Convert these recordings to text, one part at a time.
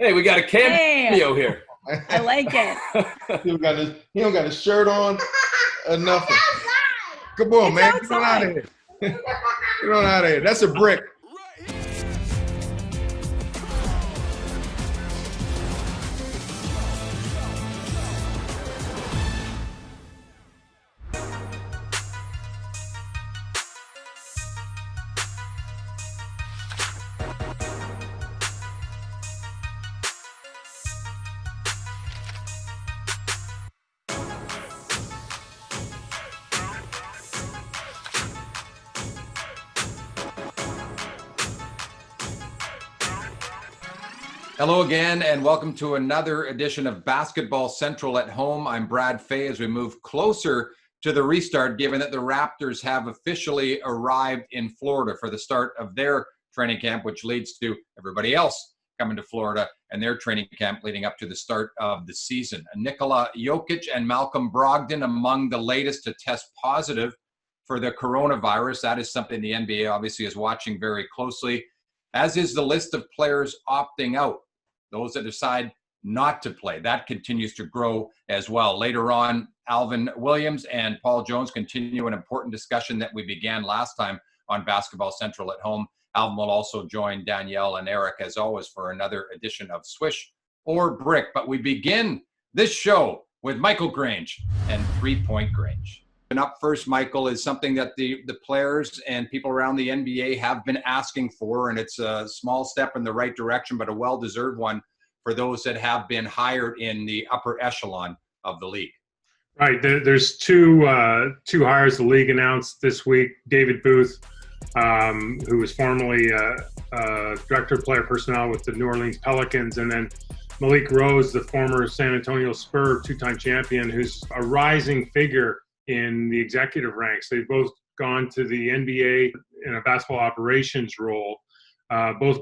Hey, we got a cameo here. I like it. He don't got his shirt on or nothing. Come on, man. Get on out of here. Get on out of here. That's a brick. Hello again, and welcome to another edition of Basketball Central at Home. I'm Brad Fay as we move closer to the restart, given that the Raptors have officially arrived in Florida for the start of their training camp, which leads to everybody else coming to Florida and their training camp leading up to the start of the season. Nikola Jokic and Malcolm Brogdon among the latest to test positive for the coronavirus. That is something the NBA obviously is watching very closely, as is the list of players opting out. Those that decide not to play, that continues to grow as well. Later on, Alvin Williams and Paul Jones continue an important discussion that we began last time on Basketball Central at Home. Alvin will also join Danielle and Eric, as always, for another edition of Swish or Brick. But we begin this show with Michael Grange and 3 Point Grange. And up first, Michael, is something that the players and people around the NBA have been asking for, and it's a small step in the right direction, but a well-deserved one for those that have been hired in the upper echelon of the league. Right. There's two hires the league announced this week. David Booth, who was formerly director of player personnel with the New Orleans Pelicans, and then Malik Rose, the former San Antonio Spur two-time champion, who's a rising figure in the executive ranks. They've both gone to the NBA in a basketball operations role, both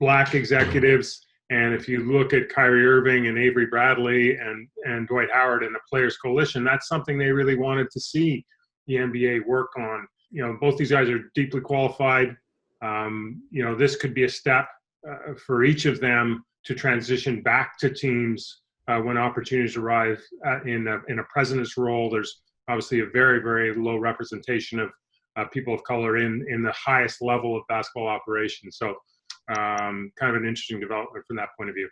black executives. And if you look at Kyrie Irving and Avery Bradley and Dwight Howard and the Players Coalition, that's something they really wanted to see the NBA work on. You know, both these guys are deeply qualified. This could be a step for each of them to transition back to teams when opportunities arise in a president's role. There's obviously a very, very low representation of people of color in the highest level of basketball operations. So kind of an interesting development from that point of view.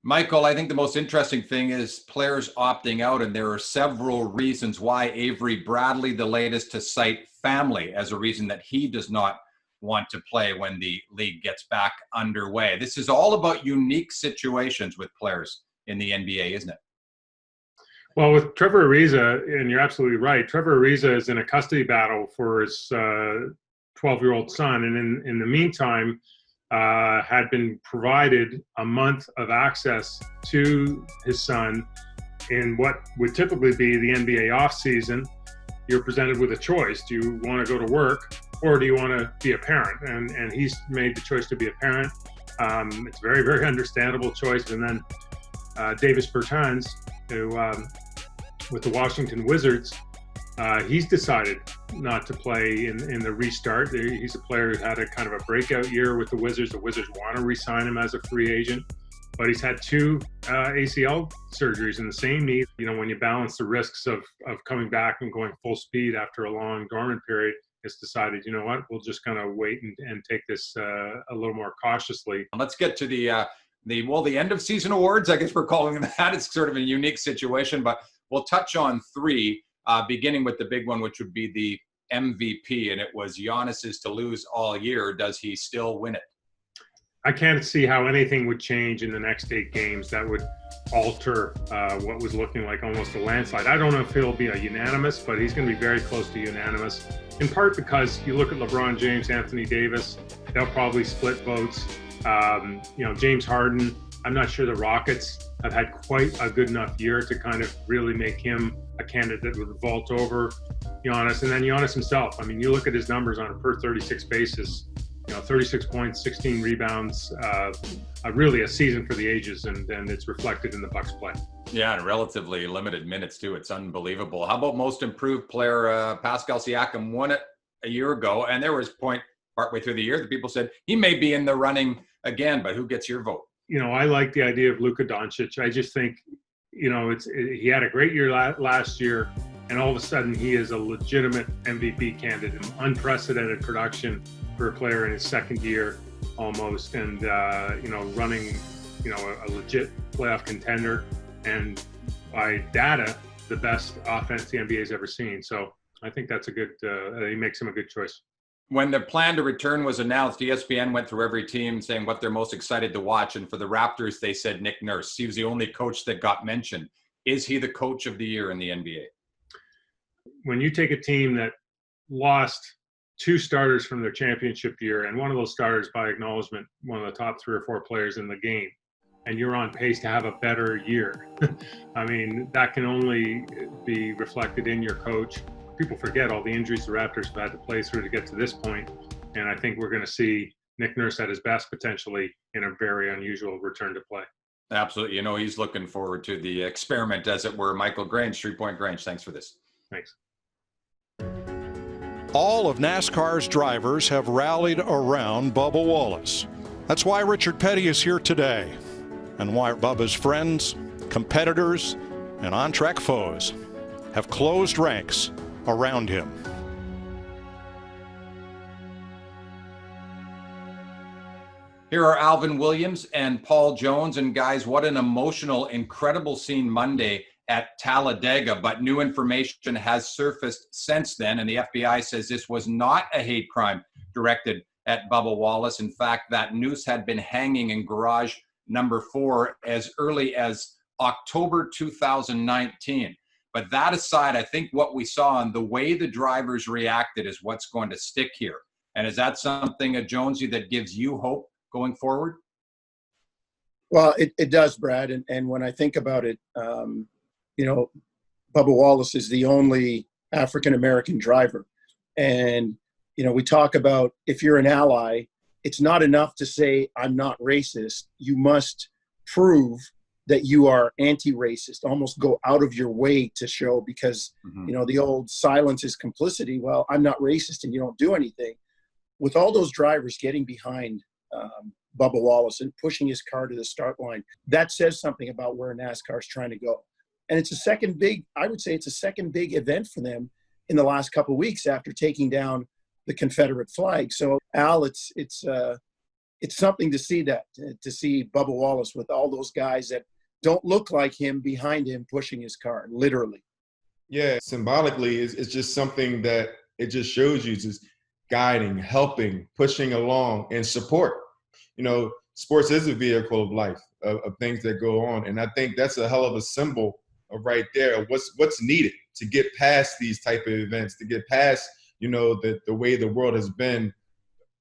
Michael, I think the most interesting thing is players opting out, and there are several reasons why. Avery Bradley, the latest to cite family as a reason that he does not want to play when the league gets back underway. This is all about unique situations with players in the NBA, isn't it? Well, with Trevor Ariza, and you're absolutely right, Trevor Ariza is in a custody battle for his 12-year-old son, and in the meantime had been provided a month of access to his son in what would typically be the NBA offseason. You're presented with a choice. Do you want to go to work, or do you want to be a parent? And he's made the choice to be a parent. It's a very, very understandable choice. And then Davis Bertans, who with the Washington Wizards, he's decided not to play in the restart. He's a player who had a kind of a breakout year with the Wizards. The Wizards want to re-sign him as a free agent, but he's had two ACL surgeries in the same knee. You know, when you balance the risks of coming back and going full speed after a long dormant period, it's decided, you know what, we'll just kind of wait and take this a little more cautiously. Let's get to the end of season awards, I guess we're calling them that. It's sort of a unique situation, but we'll touch on three, beginning with the big one, which would be the MVP, and it was Giannis's to lose all year. Does he still win it? I can't see how anything would change in the next 8 games that would alter what was looking like almost a landslide. I don't know if he'll be a unanimous, but he's going to be very close to unanimous, in part because you look at LeBron James, Anthony Davis, they'll probably split votes. James Harden, I'm not sure the Rockets have had quite a good enough year to kind of really make him a candidate that would vault over Giannis. And then Giannis himself, I mean, you look at his numbers on a per 36 basis, 36 points, 16 rebounds, really a season for the ages, and it's reflected in the Bucks play. Yeah, and relatively limited minutes too. It's unbelievable. How about most improved player? Pascal Siakam won it a year ago, and there was point partway through the year that people said he may be in the running again, but who gets your vote? I like the idea of Luka Doncic. I just think, he had a great year last year, and all of a sudden he is a legitimate MVP candidate, unprecedented production for a player in his second year almost, and, running, a legit playoff contender, and by data, the best offense the NBA has ever seen. So I think that's a good, he makes him a good choice. When the plan to return was announced, ESPN went through every team saying what they're most excited to watch. And for the Raptors, they said Nick Nurse. He was the only coach that got mentioned. Is he the coach of the year in the NBA? When you take a team that lost 2 starters from their championship year, and one of those starters, by acknowledgement, one of the top 3 or 4 players in the game, and you're on pace to have a better year, I mean, that can only be reflected in your coach. People forget all the injuries the Raptors have had to play through to get to this point, and I think we're going to see Nick Nurse at his best potentially in a very unusual return to play. Absolutely. He's looking forward to the experiment, as it were. Michael Grange, 3 Point Grange, thanks for this. Thanks. All of NASCAR's drivers have rallied around Bubba Wallace. That's why Richard Petty is here today, and why Bubba's friends, competitors, and on-track foes have closed ranks around him. Here are Alvin Williams and Paul Jones. And guys, what an emotional, incredible scene Monday at Talladega. But new information has surfaced since then. And the FBI says this was not a hate crime directed at Bubba Wallace. In fact, that noose had been hanging in garage number 4 as early as October 2019. But that aside, I think what we saw and the way the drivers reacted is what's going to stick here. And is that something, Jonesy, that gives you hope going forward? Well, it does, Brad. And when I think about it, Bubba Wallace is the only African-American driver. And, we talk about if you're an ally, it's not enough to say I'm not racist. You must prove that you are anti-racist, almost go out of your way to show, because, the old silence is complicity. Well, I'm not racist and you don't do anything. With all those drivers getting behind Bubba Wallace and pushing his car to the start line, that says something about where NASCAR is trying to go. And it's a second big event for them in the last couple of weeks after taking down the Confederate flag. So, Al, it's something to see Bubba Wallace with all those guys that don't look like him behind him pushing his car, literally. Yeah, symbolically, it's just something that it just shows you just guiding, helping, pushing along, and support. Sports is a vehicle of life, of things that go on. And I think that's a hell of a symbol of right there, what's needed to get past these type of events, to get past, the way the world has been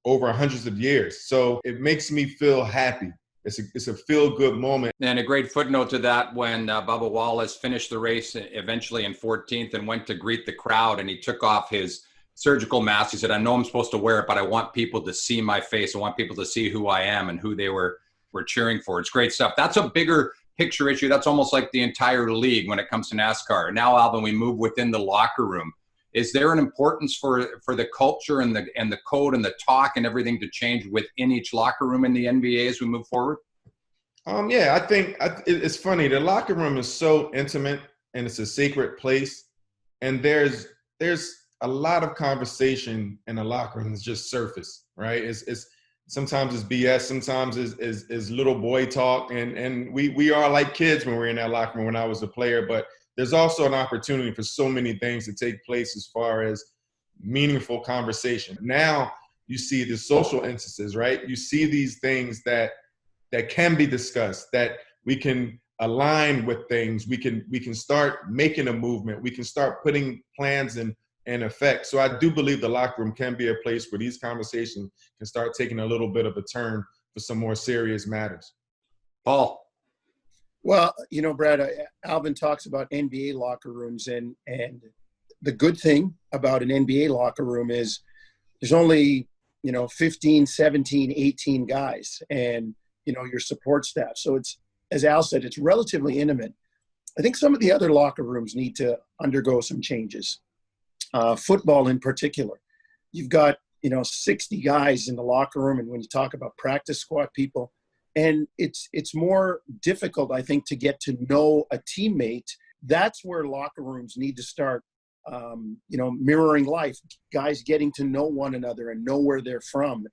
over hundreds of years. So it makes me feel happy. It's a feel-good moment. And a great footnote to that, when Bubba Wallace finished the race eventually in 14th and went to greet the crowd, and he took off his surgical mask. He said, I know I'm supposed to wear it, but I want people to see my face. I want people to see who I am and who they were cheering for. It's great stuff. That's a bigger picture issue. That's almost like the entire league when it comes to NASCAR. Now, Alvin, we move within the locker room. Is there an importance for the culture and the code and the talk and everything to change within each locker room in the NBA as we move forward? Yeah, I think it's funny. The locker room is so intimate and it's a sacred place. And there's a lot of conversation in the locker room that's just surface, right? It's sometimes it's BS, sometimes it's little boy talk, and we are like kids when we're in that locker room when I was a player, but there's also an opportunity for so many things to take place as far as meaningful conversation. Now you see the social instances, right? You see these things that can be discussed, that we can align with things. We can start making a movement. We can start putting plans in effect. So I do believe the locker room can be a place where these conversations can start taking a little bit of a turn for some more serious matters. Paul. Well, Brad, Alvin talks about NBA locker rooms, and the good thing about an NBA locker room is there's only, 15, 17, 18 guys and, your support staff. So it's, as Al said, it's relatively intimate. I think some of the other locker rooms need to undergo some changes. Football in particular. You've got 60 guys in the locker room, and when you talk about practice squad people, and it's more difficult, I think, to get to know a teammate. That's where locker rooms need to start, mirroring life, guys getting to know one another and know where they're from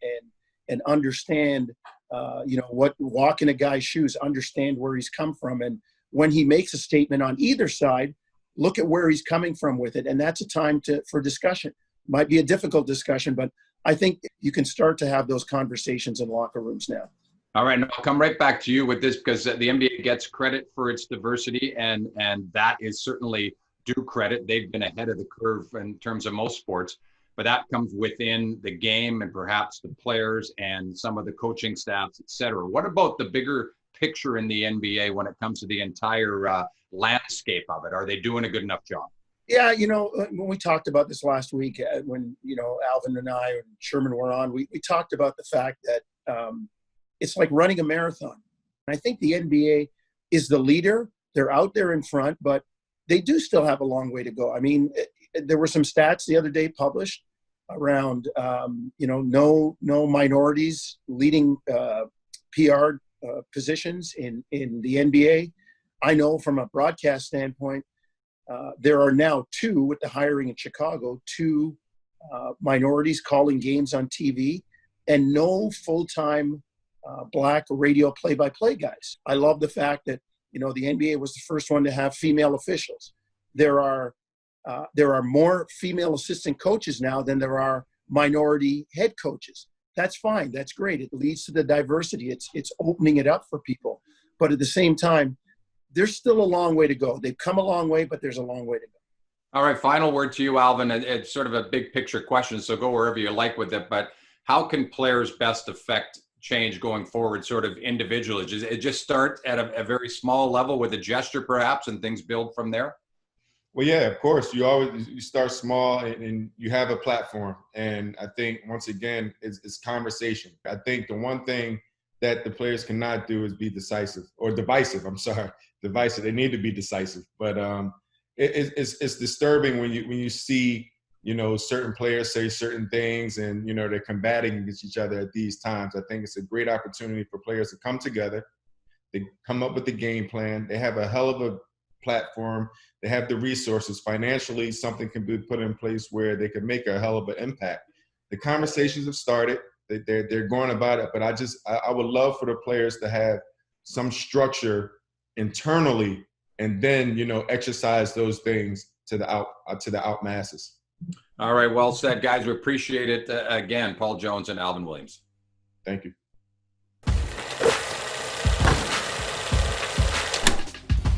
and understand, walk in a guy's shoes, understand where he's come from. And when he makes a statement on either side, look at where he's coming from with it. And that's a time for discussion. Might be a difficult discussion, but I think you can start to have those conversations in locker rooms now. All right, I'll come right back to you with this because the NBA gets credit for its diversity, and that is certainly due credit. They've been ahead of the curve in terms of most sports, but that comes within the game and perhaps the players and some of the coaching staffs, et cetera. What about the bigger picture in the NBA when it comes to the entire landscape of it? Are they doing a good enough job? Yeah, when we talked about this last week, when, Alvin and I and Sherman were on, we talked about the fact that it's like running a marathon. I think the NBA is the leader. They're out there in front, but they do still have a long way to go. I mean, there were some stats the other day published around, no minorities leading PR positions in the NBA. I know from a broadcast standpoint, there are now 2 with the hiring in Chicago, 2 minorities calling games on TV, and no full-time Black radio play-by-play guys. I love the fact that, the NBA was the first one to have female officials. There are more female assistant coaches now than there are minority head coaches. That's fine. That's great. It leads to the diversity. It's opening it up for people. But at the same time, there's still a long way to go. They've come a long way, but there's a long way to go. All right, final word to you, Alvin. It's sort of a big picture question, so go wherever you like with it. But how can players best affect change going forward, sort of individually? Does it just start at a very small level with a gesture, perhaps, and things build from there? Well, yeah, of course. You start small and you have a platform. And I think, once again, it's conversation. I think the one thing that the players cannot do is be decisive or divisive. I'm sorry, divisive. They need to be decisive. But it's disturbing when you see, certain players say certain things and, they're combating against each other at these times. I think it's a great opportunity for players to come together. They come up with the game plan. They have a hell of a platform. They have the resources. Financially, something can be put in place where they can make a hell of an impact. The conversations have started. They're going about it, but I would love for the players to have some structure internally and then, exercise those things to the out masses. All right, well said, guys. We appreciate it. Again, Paul Jones and Alvin Williams. Thank you.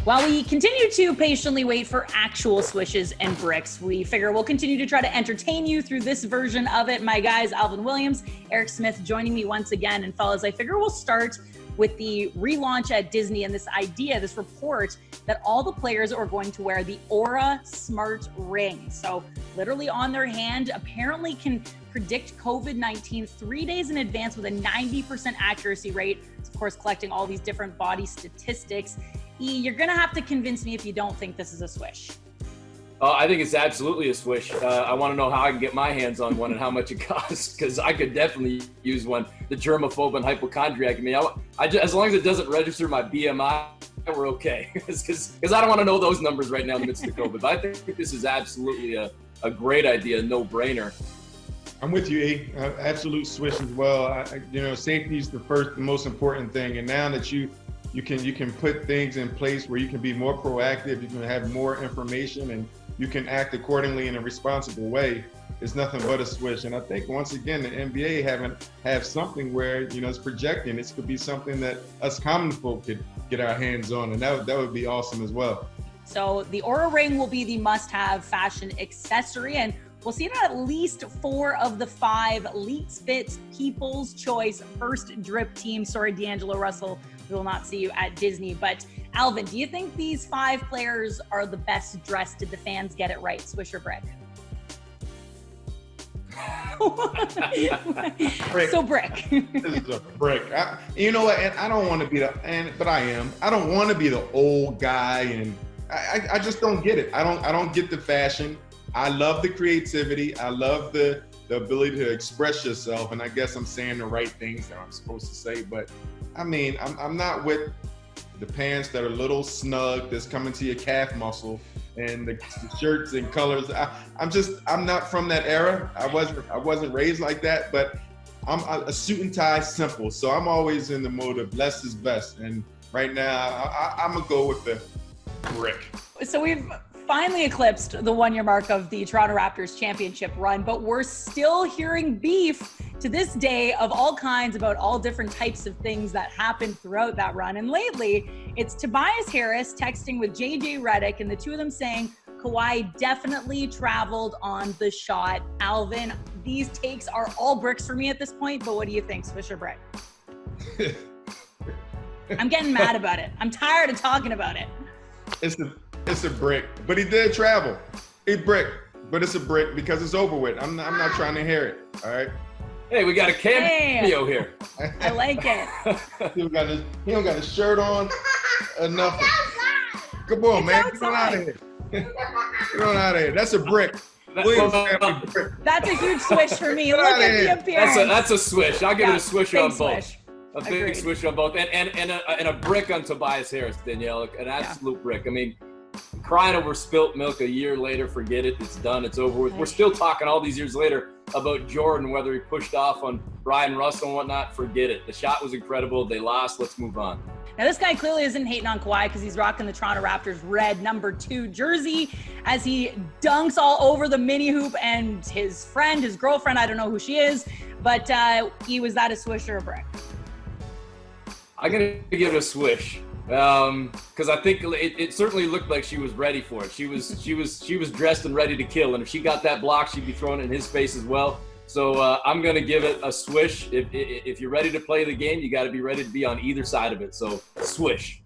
While we continue to patiently wait for actual swishes and bricks, we figure we'll continue to try to entertain you through this version of it. My guys, Alvin Williams, Eric Smith joining me once again. And fellas, I figure we'll start with the relaunch at Disney and this idea, this report that all the players are going to wear the Aura Smart Ring. So literally on their hand, apparently can predict COVID-19 3 days in advance with a 90% accuracy rate. It's of course collecting all these different body statistics. You're gonna have to convince me if you don't think this is a swish. I think it's absolutely a swish. I want to know how I can get my hands on one and how much it costs, because I could definitely use one. The germaphobe and hypochondriac in me. As long as it doesn't register my BMI, we're okay. Because I don't want to know those numbers right now in the midst of COVID. But I think this is absolutely a great idea, no-brainer. I'm with you, E. Absolute swish as well. Safety is the most important thing. And now that you can put things in place where you can be more proactive, you can have more information, and you can act accordingly in a responsible way. It's nothing but a swish. And I think, once again, the NBA have something where, it's projecting. This could be something that us common folk could get our hands on, and that would be awesome as well. So the Aura Ring will be the must-have fashion accessory, and we'll see it on at least 4 of the 5 Leaks Fit People's Choice First Drip Team. Sorry, D'Angelo Russell, we will not see you at Disney. But Alvin, do you think these 5 players are the best dressed? Did the fans get it right? Swish or brick? Brick. So brick. This is a brick. You know what? And I don't want to be but I am. I don't want to be the old guy, and I just don't get it. I don't get the fashion. I love the creativity. I love the the ability to express yourself. And I guess I'm saying the right things that I'm supposed to say. But I mean, I'm not with the pants that are a little snug, that's coming to your calf muscle, and the shirts and colors. I'm not from that era. I wasn't raised like that, but I'm a suit and tie simple. So I'm always in the mode of less is best. And right now, I'm gonna go with the brick. So we've finally eclipsed the 1-year mark of the Toronto Raptors championship run, but we're still hearing beef to this day of all kinds about all different types of things that happened throughout that run. And lately, it's Tobias Harris texting with JJ Redick, and the two of them saying Kawhi definitely traveled on the shot. Alvin, these takes are all bricks for me at this point, but what do you think, Swish or brick? I'm getting mad about it. I'm tired of talking about it. It's a brick, but he did travel. He brick, but it's a brick because it's over with. I'm not trying to hear it. All right. Hey, we got a cameo here. I like it. He don't got his shirt on or nothing. Come on, man. Get on out of here. Get on out of here. That's a brick. That's a huge swish for me. Look at the appearance. That's a swish. I'll give it a swish on both. Swish. A big swish on both, and a brick on Tobias Harris, Danielle. An absolute brick. I mean, crying over spilt milk a year later, forget it. It's done. It's over with. We're still talking all these years later about Jordan, whether he pushed off on Brian Russell and whatnot. Forget it. The shot was incredible. They lost. Let's move on. Now, this guy clearly isn't hating on Kawhi because he's rocking the Toronto Raptors red number 2 jersey as he dunks all over the mini hoop, and his friend, his girlfriend, I don't know who she is, but was that a swish or a brick? I'm gonna give it a swish because I think it certainly looked like she was ready for it. She was dressed and ready to kill, and if she got that block, she'd be throwing it in his face as well. So I'm gonna give it a swish. If you're ready to play the game, you got to be ready to be on either side of it. So swish.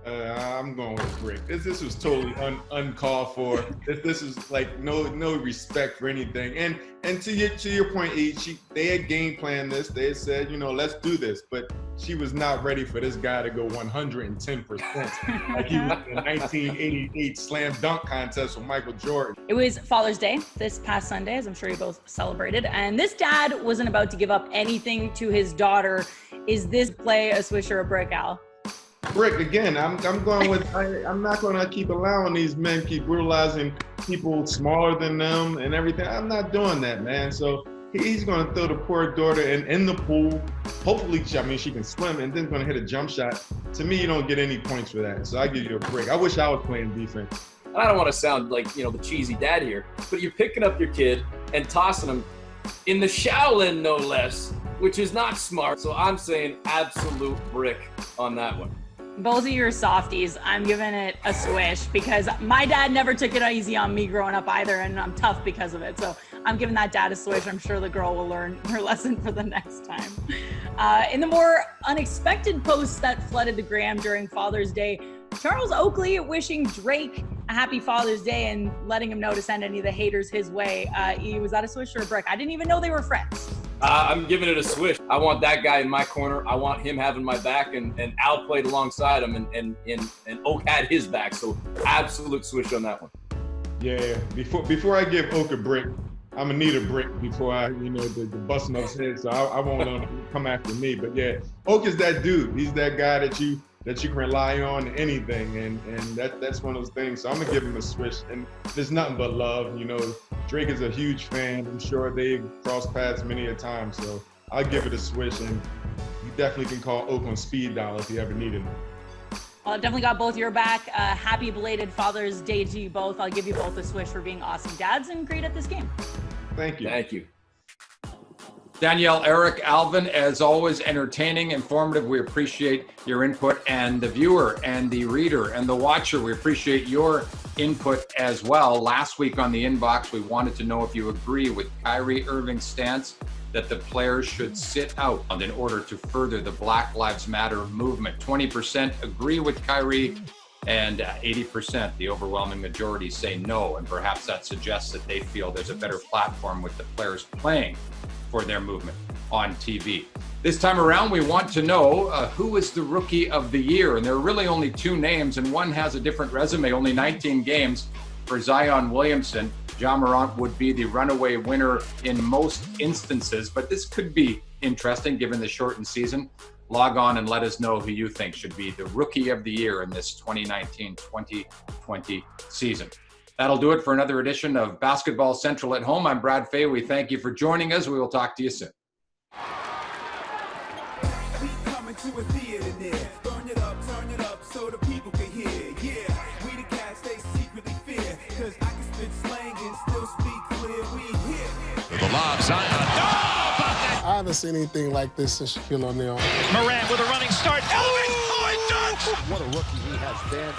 I'm going with brick. This was totally uncalled for. This is like no respect for anything. And to your point, E, they had game planned this. They had said, let's do this, but she was not ready for this guy to go 110%. Like he was in the 1988 slam dunk contest with Michael Jordan. It was Father's Day this past Sunday, as I'm sure you both celebrated, and this dad wasn't about to give up anything to his daughter. Is this play a swish or a brick, Al? Brick again. I'm going with. I'm not going to keep allowing these men keep brutalizing people smaller than them and everything. I'm not doing that, man. So he's going to throw the poor daughter in the pool. Hopefully, she can swim, and then going to hit a jump shot. To me, you don't get any points for that. So I give you a brick. I wish I was playing defense. I don't want to sound like the cheesy dad here, but you're picking up your kid and tossing him in the Shaolin, no less, which is not smart. So I'm saying absolute brick on that one. Both of you are softies. I'm giving it a swish because my dad never took it easy on me growing up either, and I'm tough because of it. So I'm giving that dad a swish. I'm sure the girl will learn her lesson for the next time. In the more unexpected posts that flooded the gram during Father's Day, Charles Oakley wishing Drake a happy Father's Day and letting him know to send any of the haters his way. Was that a swish or a brick? I didn't even know they were friends. I'm giving it a swish. I want that guy in my corner. I want him having my back, and Al played alongside him, and Oak had his back. So absolute swish on that one. Yeah. Before I give Oak a brick, I'm gonna need a brick before I, the busting of his head. So I won't let him come after me. But yeah, Oak is that dude. He's that guy that you can rely on in anything, and that's one of those things. So I'm gonna give him a swish, and there's nothing but love. Drake is a huge fan. I'm sure they've crossed paths many a time. So I'll give it a swish, and you definitely can call Oak on speed dial if you ever needed him. Well, definitely got both your back. Happy belated Father's Day to you both. I'll give you both a swish for being awesome dads and great at this game. Thank you. Thank you. Danielle, Eric, Alvin, as always, entertaining, informative. We appreciate your input, and the viewer and the reader and the watcher, we appreciate your input as well. Last week on the inbox, we wanted to know if you agree with Kyrie Irving's stance that the players should sit out in order to further the Black Lives Matter movement. 20% agree with Kyrie, and 80%, the overwhelming majority, say no. And perhaps that suggests that they feel there's a better platform with the players playing for their movement on TV. This time around, we want to know who is the Rookie of the Year. And there are really only 2 names, and one has a different resume, only 19 games for Zion Williamson, Ja Morant would be the runaway winner in most instances, but this could be interesting given the shortened season. Log on and let us know who you think should be the Rookie of the Year in this 2019-2020 season. That'll do it for another edition of Basketball Central at Home. I'm Brad Fay. We thank you for joining us. We will talk to you soon. We coming to a theater near. Turn it up so the people can hear. Yeah, we the cats they secretly fear. Cause I can spit slang and still speak clear. We here. The lob, Zion. I haven't seen anything like this since Shaquille O'Neal. Morant with a running start. Alvin! Oh, it dunks! What a rookie he has been.